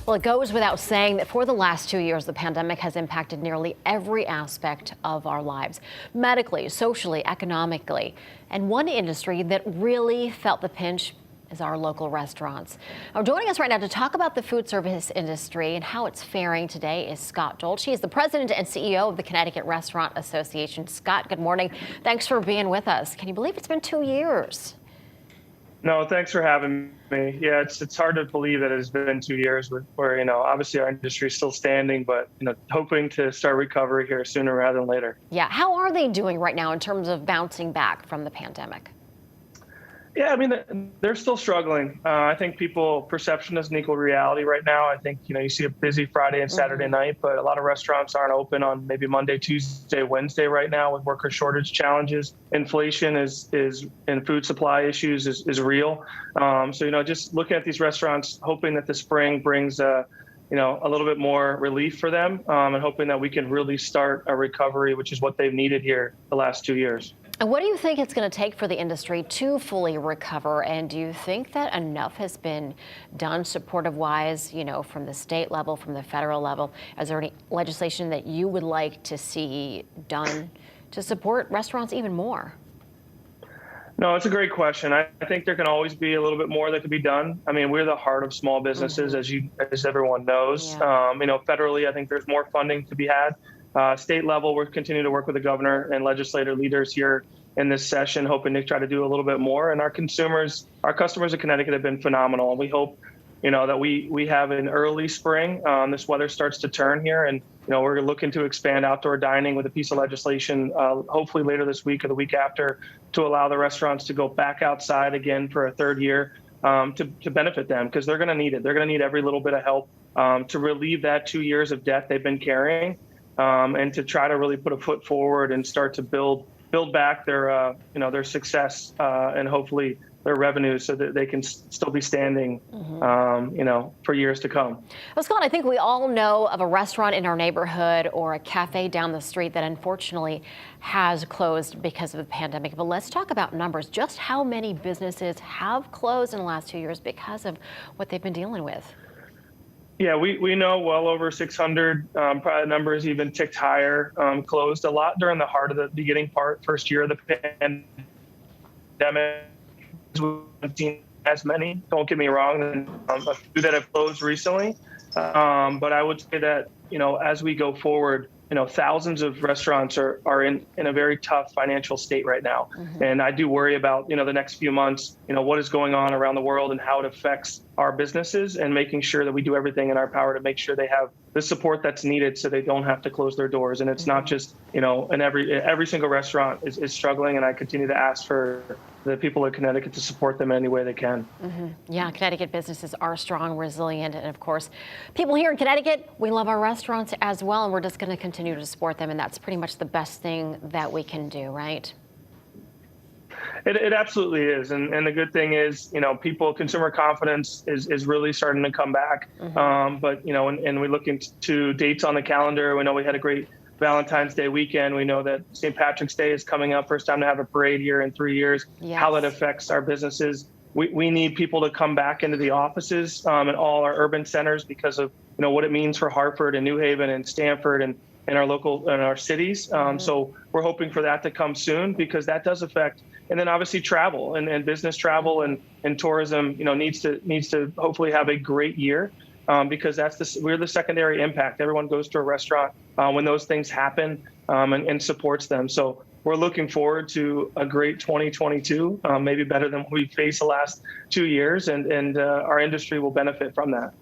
Well, it goes without saying that for the last 2 years, the pandemic has impacted nearly every aspect of our lives, medically, socially, economically. And one industry that really felt the pinch is our local restaurants. Now, joining us right now to talk about the food service industry and how it's faring today is Scott Dolch. He is the president and CEO of the Connecticut Restaurant Association. Scott, good morning. Thanks for being with us. Can you believe it's been 2 years? No, thanks for having me. Yeah, it's hard to believe that it's been 2 years where, obviously our industry is still standing, but, hoping to start recovery here sooner rather than later. Yeah, how are they doing right now in terms of bouncing back from the pandemic? Yeah, I mean, they're still struggling. I think perception doesn't equal reality right now. I think, you see a busy Friday and Saturday night, but a lot of restaurants aren't open on maybe Monday, Tuesday, Wednesday right now with worker shortage challenges. Inflation and food supply issues is real. So, just looking at these restaurants, hoping that the spring brings a little bit more relief for them, and hoping that we can really start a recovery, which is what they've needed here the last 2 years. And what do you think it's going to take for the industry to fully recover? And do you think that enough has been done supportive-wise, from the state level, from the federal level? Is there any legislation that you would like to see done to support restaurants even more? No, it's a great question. I think there can always be a little bit more that could be done. I mean, we're the heart of small businesses, as everyone knows. Yeah. Federally, I think there's more funding to be had. State level, we're continuing to work with the governor and legislator leaders here in this session, hoping to try to do a little bit more. And our customers in Connecticut have been phenomenal. And we hope, that we have an early spring. This weather starts to turn here, and we're looking to expand outdoor dining with a piece of legislation, hopefully later this week or the week after, to allow the restaurants to go back outside again for a third year, to benefit them, because they're going to need it. They're going to need every little bit of help to relieve that 2 years of debt they've been carrying. And to try to really put a foot forward and start to build back their success, and hopefully their revenues, so that they can still be standing, for years to come. Well, Scott, I think we all know of a restaurant in our neighborhood or a cafe down the street that unfortunately has closed because of the pandemic. But let's talk about numbers. Just how many businesses have closed in the last 2 years because of what they've been dealing with? Yeah, we know well over 600, probably the numbers even ticked higher, closed a lot during the heart of the beginning first year of the pandemic. We haven't seen as many, don't get me wrong, and a few that have closed recently. But I would say that, as we go forward, thousands of restaurants are in a very tough financial state right now. And I do worry about, the next few months, what is going on around the world and how it affects our businesses, and making sure that we do everything in our power to make sure they have the support that's needed so they don't have to close their doors. And it's not just, and every single restaurant is struggling. And I continue to ask for the people of Connecticut to support them any way they can. Yeah, Connecticut businesses are strong, resilient, and of course, people here in Connecticut, we love our restaurants as well, and we're just going to continue to support them, and that's pretty much the best thing that we can do, right? It absolutely is. And the good thing is, consumer confidence is really starting to come back. But, and we look into dates on the calendar. We know we had a great Valentine's Day weekend. We know that St. Patrick's Day is coming up, first time to have a parade here in 3 years. Yes. How that affects our businesses. We need people to come back into the offices in all our urban centers because of, what it means for Hartford and New Haven and Stamford and our cities. So we're hoping for that to come soon, because that does affect. And then obviously travel and business travel and tourism, needs to hopefully have a great year, because we're the secondary impact. Everyone goes to a restaurant when those things happen, and supports them. So we're looking forward to a great 2022, maybe better than we faced the last 2 years, and our industry will benefit from that.